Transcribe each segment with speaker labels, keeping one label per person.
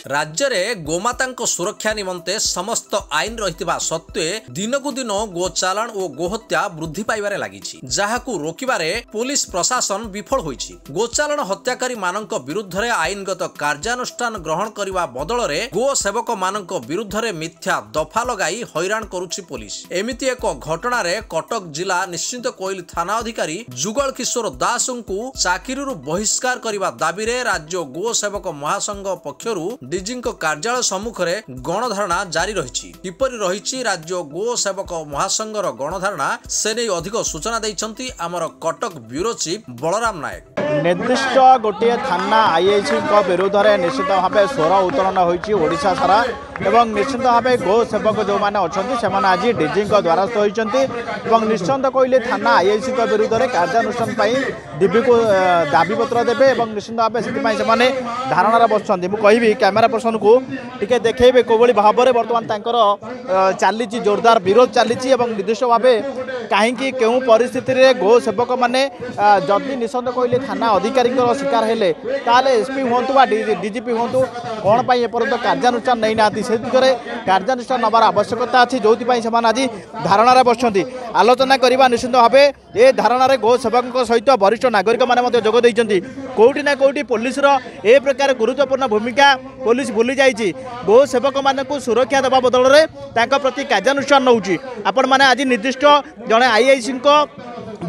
Speaker 1: राज्य में गोमाता सुरक्षा निमंते समस्त आईन रहितबा सत्वे दिनकु दिन गोचालाण और गोहत्या वृद्धि पाइबारे लागिछि जाहाकु रोकिबारे पुलिस प्रशासन विफल होइछि। गोचालाण हत्याकारी मानक विरुद्ध रे आईनगत कार्यानुष्ठान ग्रहण करने बदल में गो सेवक मानक विरुद्ध रे मिथ्या दफा लगाई हैरान करुछि पुलिस। एमिति एक घटना रे कटक जिला निश्चिंत कोइल थाना अधिकारी जुगल किशोर दास को चाकरी बहिष्कार करने दाबी रे राज्य गो सेवक महासंघ पक्षरु डीजी कार्यालय सम्मुख में गणधारणा जारी रही। किपरि रही राज्य गो सेवक महासंघर गणधारणा से नहीं अधिक सूचना देइछंती आमर कटक ब्यूरो चीफ बलराम नायक।
Speaker 2: निर्दिष्ट गोटे थाना आईआईसी विरुद्ध में निश्चित भाव स्वर उत्तोलन होती ओडिशा सारा एवं निश्चित भाव गो सेवक जो मैंने अच्छा से आज डीजी द्वारस्थ होती निश्चित कहले थाना आईआईसी विरुद्ध में कार्यानुष्ठान डीबी को दाबीपत्र देवे और निश्चित भाव से धारणार बसुँच। मुझे कैमेरा पर्सन को टिके देखेबे कोभली भाव में बर्तमान चली जोरदार विरोध चली निर्दिष्ट भाव कहीं क्यों परिस्थिति रे गो सेवक मैंने जदि निश्चित कहले थाना अधिकारी शिकार हेले ताले एसपी हूँ बा डीजीपी हूँ कौन पर एपर्यंत कार्यानुष्ठान नहीं ना से दिगरे कार्यानुष्ठान नबार आवश्यकता अच्छी जो आज धारणार बसुँच। आलोचना करवा निश्चित भाव ए धारणार गो सेवक सहित वरिष्ठ नागरिक मैंने जोग देइछंती। कोउटी ना कोउटी पुलिस ए प्रकार गुरुत्वपूर्ण भूमिका पुलिस भूली जाइए। गो सेवक मानक सुरक्षा देवा बदल में प्रति कार्यानुष्ठान नौची आपण मैंने आज निर्दिष्ट जड़े आईआईसी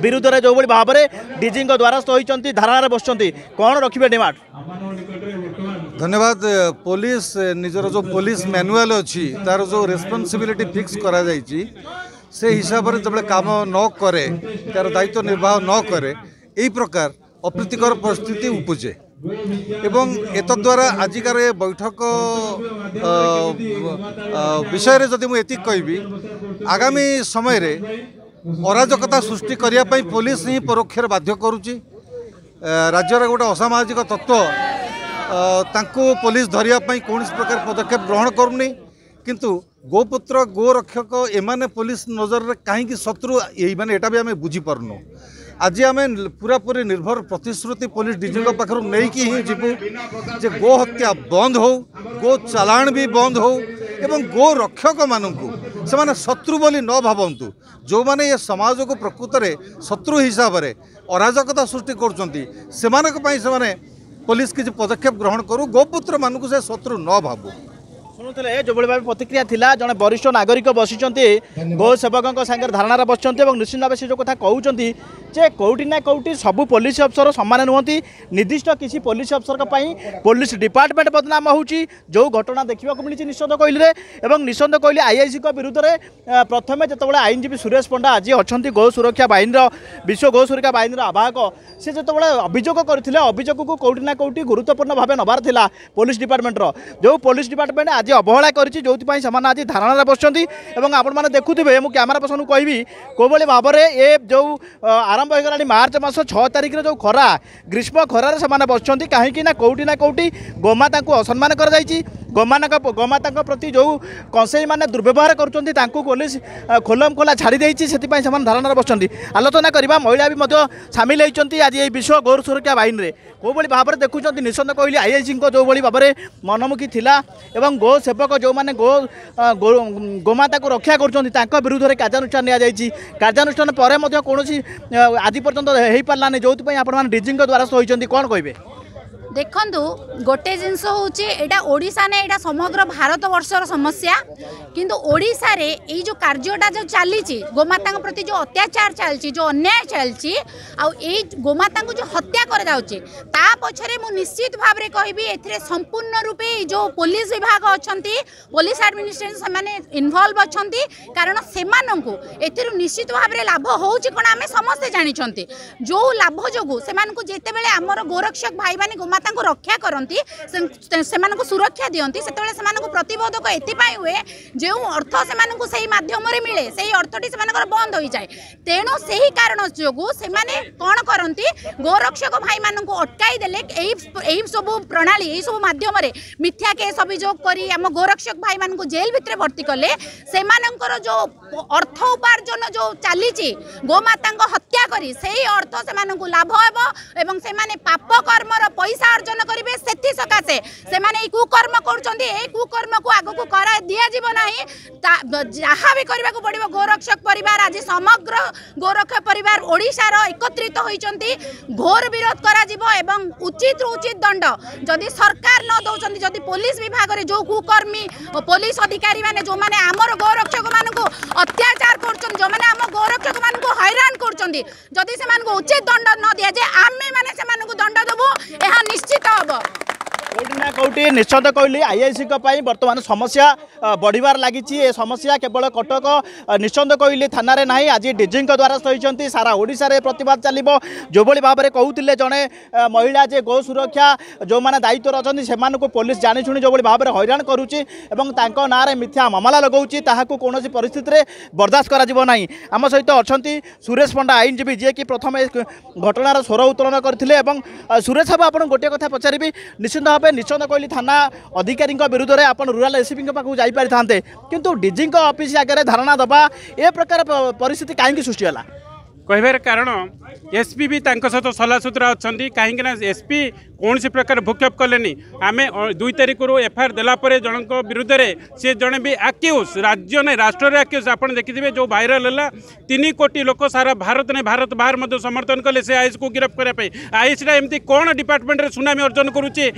Speaker 2: विरुद्ध में जो भाव में डीजी द्वारस्थ होती धारणार बसुँच कौन रखिए डिमांड।
Speaker 3: धन्यवाद। पुलिस निजर जो पुलिस मैनुअल अच्छी तार जो रेस्पॉन्सिबिलिटी फिक्स करा जाइए से हिसाब से जब काम न करे तार दायित्व निर्वाह न करे यही प्रकार अप्रीतिकर परिस्थिति उपजे एवं एतद्वारा आजिकार बैठक विषय जदि मुझे कहबी आगामी समय रे अराजकता सृष्टि करने पुलिस ही परोक्षर बाध्य करुच्ची। राज्यर गोटे असामाजिक तत्व तांको पुलिस धरिया कौन प्रकार पदक्षेप ग्रहण करूनी किंतु गोपुत्र गोरक्षक एमाने पुलिस नजर में कहीं शत्रु यही माने एटा भी आम बुझीपारनु। आज आम पूरा पूरी निर्भर प्रतिश्रुति पुलिस डीजी पाखर नहीं कि ही जीवु जे गो हत्या बंद हो गो चालाण भी बंद हो एवं गो रक्षक मानू से शत्रु बोली न भावतु जो माने ये समाज को प्रकृत में शत्रु हिसाब से अराजकता सृष्टि कर पुलिस किसी पदक्षेप ग्रहण करू गोपुत्र मानू से शत्रु न भावु।
Speaker 2: शुणुले जो भाव प्रतिक्रिया थिला जड़े वरिष्ठ नागरिक बसिचंती गो सेवक सागर धारणार बसुँच निश्चित भाव से जो कथा कहते जे कौटी ना कौटी सबू पुलिस अफसर सामान नुहति निर्दिष्ट किसी पुलिस अफसर पुलिस डिपार्टमेंट बदनाम होची जो घटना देखा मिली निश्चित कहले और निश्चित कहले आईआईसी विरुद्ध में प्रथम जो आईनजीवी सुरेश पंडा आज अच्छा गो सुरक्षा बाहिनी विश्व गो सुरक्षा बाहिनी आवाहक से जो अभियोग करते अभियोग को कौटी ना कौटी गुरुत्वपूर्ण भाव नबार था पुलिस डिपार्टमेंटर जो पुलिस डिपार्टमेंट आज अवहेला कर आज धारणार बसुँच। आपण मैंने देखुवे मुझे कैमेरा पर्सन को कहबी कोभली भाव में ये जो आरंभ हो मार्च मास 6 तारिख जो खरा ग्रीष्म खरार से बसुँच कहीं कौटी ना कौटी गोमाता को असम्मान कर गोमाता प्रति जो कंसेई मैंने दुर्व्यवहार कर पुलिस खोलम खोला छाड़ी देती से धारणार बसुँच। आलोचना करवा महिला भी सामिल होती आज ये विश्व गौ सुरक्षा बाहिनी को भाव में देखुं निश्चित कहली आईआईसी जो भाव में मनमुखी थिला एवं गो सेवक जो मैंने गोमाता को रक्षा कर विरुद्ध में कार्यानुष्ठान कार्यानुष्ठान पर कौन आज पर्यंत हो पारानी जो आप डीजी द्वारस्थ होती कौन कहे।
Speaker 4: देखंतु गोटे जिनस होड़ा ओडिशा ने एटा समग्र भारत वर्षर समस्या किंतु ओडिशा रे ये जो कार्यटा जो चली गोमाता प्रति जो अत्याचार चलती जो अन्याय चलती आई गोमाता को जो हत्या कर पछरे मु निश्चित भाव में कहबी एथिरे संपूर्ण रूपे जो पुलिस विभाग अच्छी पुलिस एडमिनिस्ट्रेशन से इनवॉल्व अच्छी कारण से निश्चित भाव में लाभ होची कोन आमे समस्ते जानिछंती जो लाभ जोगु से जेते बेले आमर गोरक्षक भाई माने गोमाता रक्षा करती से सुरक्षा दियंती से प्रतिबोधक एपाई हुए जो अर्थ से माध्यम मिले से अर्थटी से बंद हो जाए तेणु से ही कारण जो कौन करती गोरक्षक भाई मान अटकाई देले सब प्रणाली यही सब माध्यम मिथ्या केस अभियोग कर गोरक्षक भाई मान जेल भितर भर्ती कले से जो अर्थ उपार्जन जो चली गोमाता हत्या करी से अर्थ से लाभ हे पाप कर्मर पैसा अर्जन करेंगे से सकाशे से माने कुकर्म कर कुकर्म को आग को करा दिज्व ना जहाँ भी करने को पड़ो गोरक्षक परिवार आज समग्र गोरक्षक परिवार ओडिशार एकत्रित होती घोर विरोध करा उचित उचित दंड जदि सरकार न दौरान जदि पुलिस विभाग में जो कुकर्मी पुलिस अधिकारी माने जो माने आमर गोरक्षक मान अत्याचार कर जो माने आम गोरक्षक मान हैरान कर उचित दंड न दि जाए आम मैंने दंड देवु यह निश्चित हम
Speaker 2: कौटी ना कौटी निश्चित कहली आईआईसी बर्तमान समस्या बढ़िबार लगी समस्या केवल कटक निश्चित कहली थाना ना आज डीजी द्वारा सही सारा ओडिशा रे प्रतिवाद चलो जो भाव में कहते जड़े महिला जे गो सुरक्षा जो मैंने दायित्व अच्छा से पुलिस जाशुणी जो भाव में हैरान करुच्ची ना मिथ्या मामला लगाऊँगी ताकू कौन परिस्थिति में बर्दाश्त करा आम सहित अच्छा सुरेश पंडा आईनजीवी जी कि प्रथम घटनार स्वर उत्तोलन करते सुरेश बाबू आपको गोटे कथा पचारि निश्चित भाव निश्चित कहली थाना अधिकारी विरुद्ध में आप रूराल एसपी पाखु जापारि था किंतु डीजी ऑफिस आगे धारणा दबा ए प्रकार परिस्थिति कहीं सृष्टि है
Speaker 5: कहबार कारण एसपी भी सहित सलाह सुतरा अच्छा कहीं एसपी कौन सी प्रकार भूक्षेप कले आम 2 तारिख को एफआईआर देलापर जन विरुद्ध में सी जड़े भी आक्यूज राज्य नहीं राष्ट्र में आक्यूज आप देखिए जो भाइराल है 3 कोटी लोक सारा भारत नहीं भारत बाहर समर्थन कले से आईएस को गिरफ्त करने आईएसटा एमती कौन डिपार्टमेंट में सुनामी अर्जन करुच्चे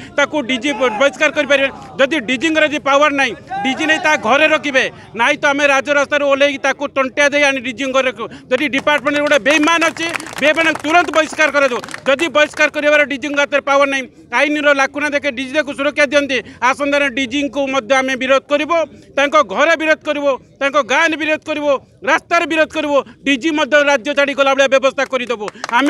Speaker 5: डीजी बहिष्कार करें जदि डीजी पावर ना डीजी नहीं घरे रखिए ना तो आम राजरास्तार ओल्ल टंटिया दे आनी डीजी जदि डिपार्टमेंट गोटे बेईमान अच्छे बेईमान तुरंत बहिष्कार करी बहिष्कार कर डीजी पावर नहीं आईन लाकुना देखे डीजी को सुरक्षा दिखती आसंदा डीजी को आम विरोध करूँ घरे विरोध करूँ गाँ विरोध करूँ रास्तार विरोध करूँ डीजी राज्य छाड़ी गला भाया व्यवस्था करदेबू आम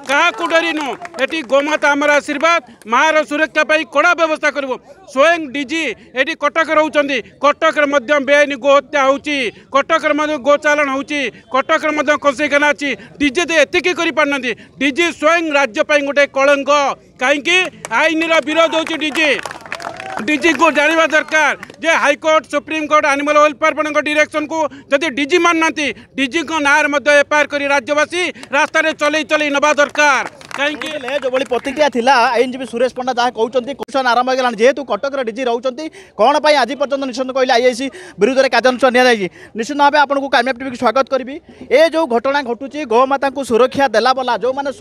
Speaker 5: क्या डरनु ये गोमाता आमर आशीर्वाद मार सुरक्षा कड़ा व्यवस्था करूँ स्वयं डीजी ये कटक रोचे कटक बेआईन गोहत्या होती कटक गो चालाण होती कटक कसेखाना अच्छी डीजी तो एतिकी कर डीजी स्वयं राज्य गोटे कलंक कहीं आईन विरोध हो डीजी को जानवा दरकार जे high court supreme court animal welfare direction को जदि डीजी मानना डीजी ना एफआईआर कर राज्यवासी रास्तार चल चल नवा दरकार कहीं
Speaker 2: जो प्रतिक्रिया थिला आईनजीवी सुरेश पंडा जहाँ कहते क्वेश्चन आरंभ होगा जेहेतु कटक डीजी रोचे कौन पर आज पर्यटन निश्चित कहले आईआईसी विरुद्ध में कार्यानुष्ठान निश्चित भाव आपको कामयाब टीवी स्वागत करी ए जो घटना घटुची गोमाता को सुरक्षा देला वाला जो मैंने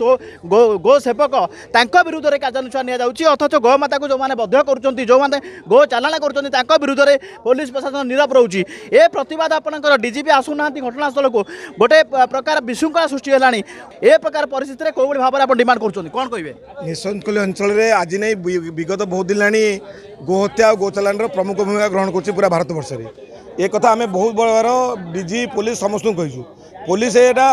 Speaker 2: गो सेवक विरुद्ध में कार्यानुष्ठान अथच गोमाता को जो मैंने बध्य कर जो मैंने गो चालाण कर विरुद्ध में पुलिस प्रशासन नीरव रोचे ए प्रतिवाद आपंकर डीजीपी आसुना घटनास्थल को गोटे प्रकार विशृंखला सृष्टि है ए प्रकार परिस्थिति में कौन भाव में डिमांड कौन कहे
Speaker 6: निशंकली अंचल में आज नहीं विगत बहुत दिन लानी गोहत्या और गोचालाण प्रमुख भूमिका ग्रहण कर पूरा भारत वर्ष में एक कथा आम बहुत बड़ डीजी पुलिस समस्त कहीचु पुलिस एटा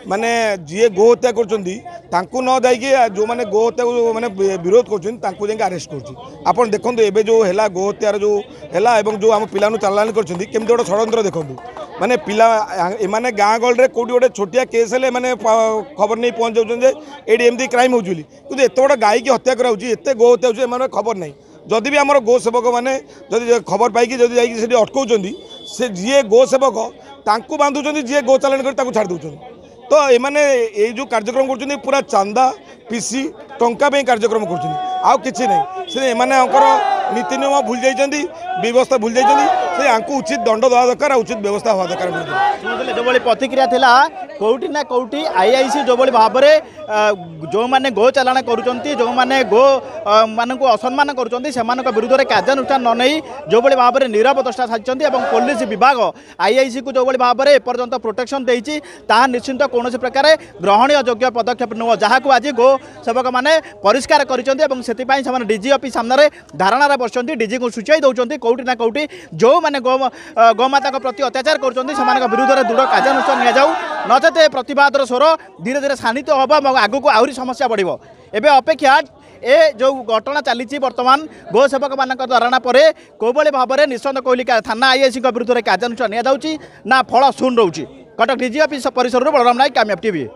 Speaker 6: माने जी गोहत्या कर न जाइए जो मैंने गोहत्या को मैंने विरोध कर अरेस्ट कर देखो एवं जो है गोहत्यार जो है जो आम पिला चालाण करमी गोटे षड्यंत्र देखो माने पिला एमाने गाँ गहल कौटी गोटे छोटिया केस है मैंने खबर नहीं पहुँच जाऊँ ये एमती क्राइम हो कि एत बड़ा गाई की हत्या कराते गो हत्या हो खबर नहीं जदि भी आम गो सेवक मैंने जब खबर पाई जब अटकाउं से जी गो सेवक तांकु बांधुचंदी जी गो चालाण कर छाड़ दौरान तो ये जो कार्यक्रम कर पूरा चांदा पीसी टंका कार्यक्रम कर नीति नियम भूल जाइए व्यवस्था भूल जाइए उचित दंड देवा दरकार उचित व्यवस्था हवा दरकार
Speaker 2: जो प्रतिक्रिया थिला कौटी ना कौटी आईआईसी जो भाव में जो मैंने गो चालाण करुँच जो मैंने गो मान को असम्मान कर विरुद्ध में कार्यानुष्ठान न नहीं जो भाव में नीरव दृष्टा साधी पुलिस विभाग आईआईसी को जो भाव में एपर्यंत प्रोटेक्शन देती निश्चिंत कौन प्रकार ग्रहणीय योग्य पदक्षेप नुह जहाँ को आज गो सेवक मैंने परिष्कार कर डीजी ऑफिस सामने धारणार बस डीजी को सूचाई दौरान कौटी ना कौटी जो मैंने गोमाता प्रति अत्याचार कर विरुद्ध में दृढ़ कार्यानुष्ठान निजाऊ नचेत प्रतिवादर स्वर धीरे धीरे शानित हम आगू को आहरी समस्या बढ़ एवं अपेक्षा ए जो घटना चली बर्तमान गो सेवक मान धारणा पर कौभली भाव में निश्चित कहली थाना आईआईसी विरुद्ध में कार्यानुष्ठान निजाऊँ ना फल शून्य रोचे कटक डीजी ऑफिस परिसर बलराम नायक कामयाब टीवी।